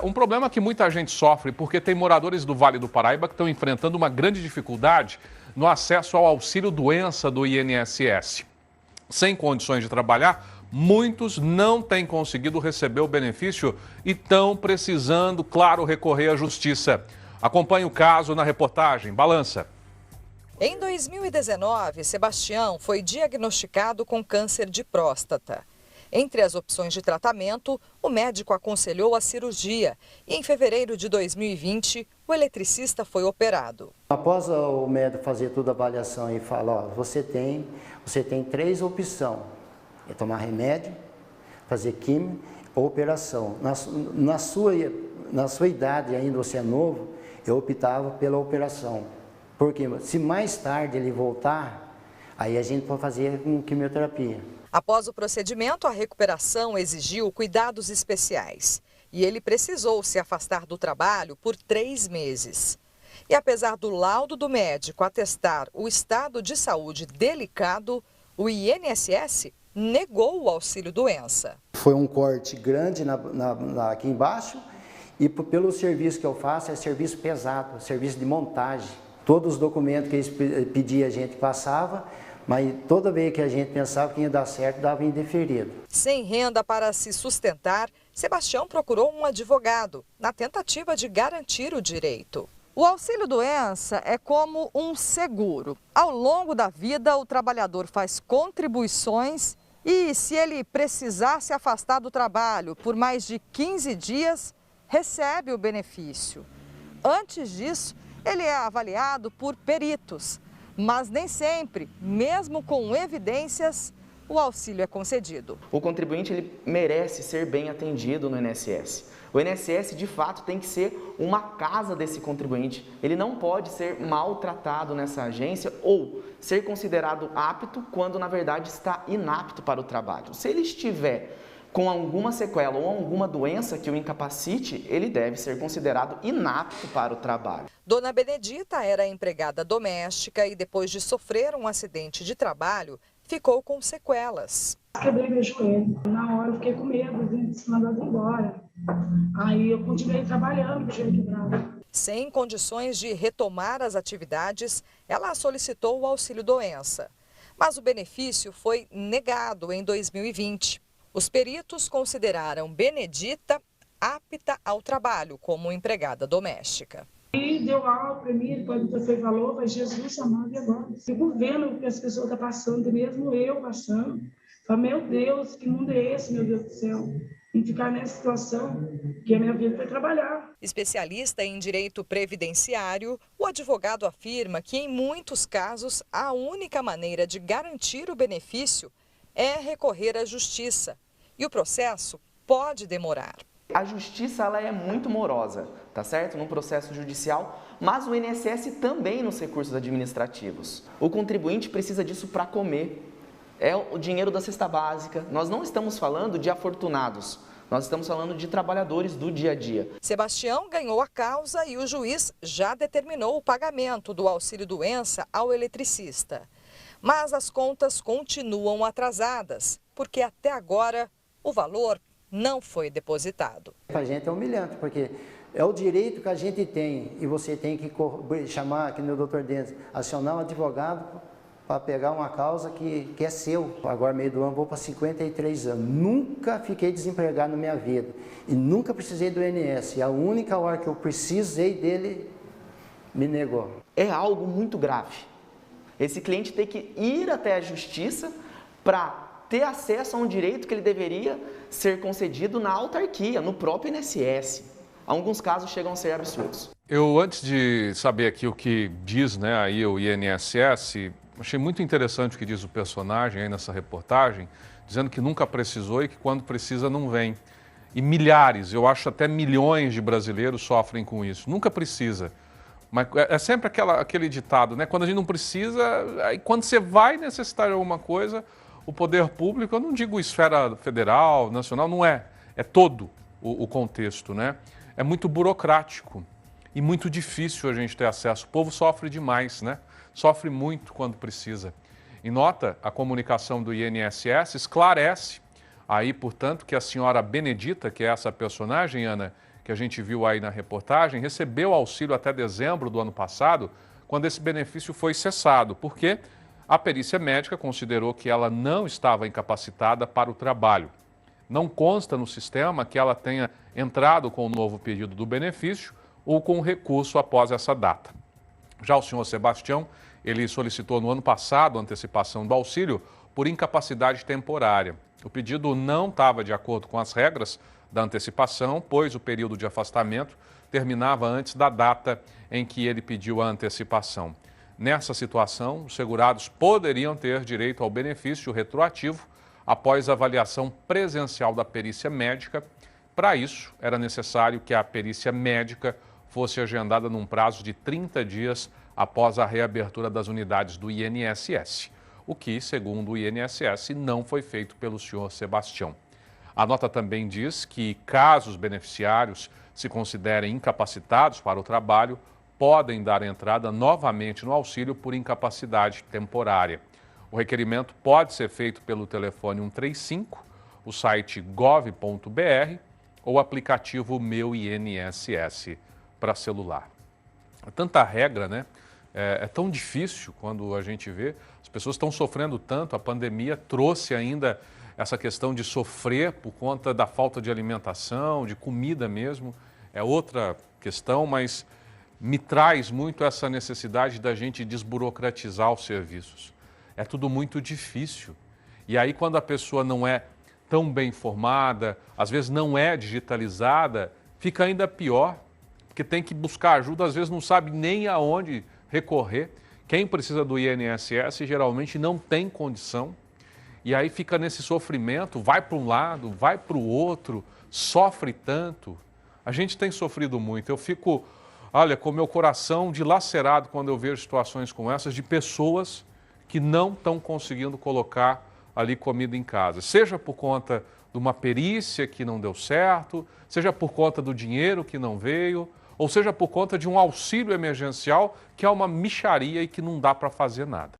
Um problema que muita gente sofre porque tem moradores do Vale do Paraíba que estão enfrentando uma grande dificuldade no acesso ao auxílio-doença do INSS. Sem condições de trabalhar, muitos não têm conseguido receber o benefício e estão precisando, claro, recorrer à justiça. Acompanhe o caso na reportagem. Balança. Em 2019, Sebastião foi diagnosticado com câncer de próstata. Entre as opções de tratamento, o médico aconselhou a cirurgia e em fevereiro de 2020, o eletricista foi operado. Após o médico fazer toda a avaliação e falar, ó, você tem 3 opções, é tomar remédio, fazer químio ou operação. Na sua idade, ainda você é novo, eu optava pela operação. Porque se mais tarde ele voltar, aí a gente pode fazer com quimioterapia. Após o procedimento, a recuperação exigiu cuidados especiais e ele precisou se afastar do trabalho por 3 meses. E apesar do laudo do médico atestar o estado de saúde delicado, o INSS negou o auxílio-doença. Foi um corte grande aqui embaixo e pelo serviço que eu faço, é serviço pesado, serviço de montagem. Todos os documentos que eles pediam a gente passava, mas toda vez que a gente pensava que ia dar certo, dava indeferido. Sem renda para se sustentar, Sebastião procurou um advogado, na tentativa de garantir o direito. O auxílio-doença é como um seguro. Ao longo da vida, o trabalhador faz contribuições e, se ele precisar se afastar do trabalho por mais de 15 dias, recebe o benefício. Antes disso, ele é avaliado por peritos. Mas nem sempre, mesmo com evidências, o auxílio é concedido. O contribuinte ele merece ser bem atendido no INSS. O INSS, de fato, tem que ser uma casa desse contribuinte. Ele não pode ser maltratado nessa agência ou ser considerado apto quando, na verdade, está inapto para o trabalho. Se ele estiver com alguma sequela ou alguma doença que o incapacite, ele deve ser considerado inapto para o trabalho. Dona Benedita era empregada doméstica e depois de sofrer um acidente de trabalho, ficou com sequelas. Quebrei meu joelho. Na hora eu fiquei com medo de ser mandado embora. Aí eu continuei trabalhando com o joelho quebrado. Sem condições de retomar as atividades, ela solicitou o auxílio-doença. Mas o benefício foi negado em 2020. Os peritos consideraram Benedita apta ao trabalho como empregada doméstica. E deu aula para mim, ele pode ter valor, mas Jesus amado e agora. Fico vendo o que as pessoas estão passando, mesmo eu passando. Falo, meu Deus, que mundo é esse, meu Deus do céu? E ficar nessa situação, que a minha vida foi trabalhar. Especialista em direito previdenciário, o advogado afirma que em muitos casos a única maneira de garantir o benefício é recorrer à justiça. E o processo pode demorar. A justiça ela é muito morosa, tá certo? Num processo judicial, mas o INSS também nos recursos administrativos. O contribuinte precisa disso para comer. É o dinheiro da cesta básica. Nós não estamos falando de afortunados, nós estamos falando de trabalhadores do dia a dia. Sebastião ganhou a causa e o juiz já determinou o pagamento do auxílio-doença ao eletricista. Mas as contas continuam atrasadas, porque até agora o valor não foi depositado. Para a gente é humilhante, porque é o direito que a gente tem e você tem que chamar, que nem o doutor Dennis, acionar um advogado para pegar uma causa que é seu. Agora, meio do ano, vou para 53 anos. Nunca fiquei desempregado na minha vida e nunca precisei do INSS. A única hora que eu precisei dele, me negou. É algo muito grave. Esse cliente tem que ir até a justiça para ter acesso a um direito que ele deveria ser concedido na autarquia, no próprio INSS. Alguns casos chegam a ser absurdos. Eu, antes de saber aqui o que diz, né, aí o INSS, achei muito interessante o que diz o personagem aí nessa reportagem, dizendo que nunca precisou e que quando precisa não vem. E milhares, eu acho até milhões de brasileiros sofrem com isso. Nunca precisa. Mas é sempre aquele ditado, né? Quando a gente não precisa, aí quando você vai necessitar de alguma coisa, o poder público, eu não digo esfera federal, nacional, não é. É todo o contexto, né? É muito burocrático e muito difícil a gente ter acesso. O povo sofre demais, né? Sofre muito quando precisa. E nota, a comunicação do INSS esclarece aí, portanto, que a senhora Benedita, que é essa personagem, Ana, que a gente viu aí na reportagem, recebeu auxílio até dezembro do ano passado, quando esse benefício foi cessado, porque a perícia médica considerou que ela não estava incapacitada para o trabalho. Não consta no sistema que ela tenha entrado com o novo pedido do benefício ou com recurso após essa data. Já o senhor Sebastião, ele solicitou no ano passado a antecipação do auxílio por incapacidade temporária. O pedido não estava de acordo com as regras da antecipação, pois o período de afastamento terminava antes da data em que ele pediu a antecipação. Nessa situação, os segurados poderiam ter direito ao benefício retroativo após a avaliação presencial da perícia médica. Para isso, era necessário que a perícia médica fosse agendada num prazo de 30 dias após a reabertura das unidades do INSS, o que, segundo o INSS, não foi feito pelo senhor Sebastião. A nota também diz que, caso os beneficiários se considerem incapacitados para o trabalho, podem dar entrada novamente no auxílio por incapacidade temporária. O requerimento pode ser feito pelo telefone 135, o site gov.br ou o aplicativo Meu INSS para celular. Tanta regra, né? É tão difícil quando a gente vê, as pessoas estão sofrendo tanto, a pandemia trouxe ainda essa questão de sofrer por conta da falta de alimentação, de comida mesmo, é outra questão, mas me traz muito essa necessidade da gente desburocratizar os serviços. É tudo muito difícil. E aí quando a pessoa não é tão bem formada, às vezes não é digitalizada, fica ainda pior, porque tem que buscar ajuda, às vezes não sabe nem aonde recorrer. Quem precisa do INSS geralmente não tem condição. E aí fica nesse sofrimento, vai para um lado, vai para o outro, sofre tanto. A gente tem sofrido muito. Eu fico, olha, com meu coração dilacerado quando eu vejo situações como essas de pessoas que não estão conseguindo colocar ali comida em casa. Seja por conta de uma perícia que não deu certo, seja por conta do dinheiro que não veio, ou seja por conta de um auxílio emergencial que é uma mixaria e que não dá para fazer nada.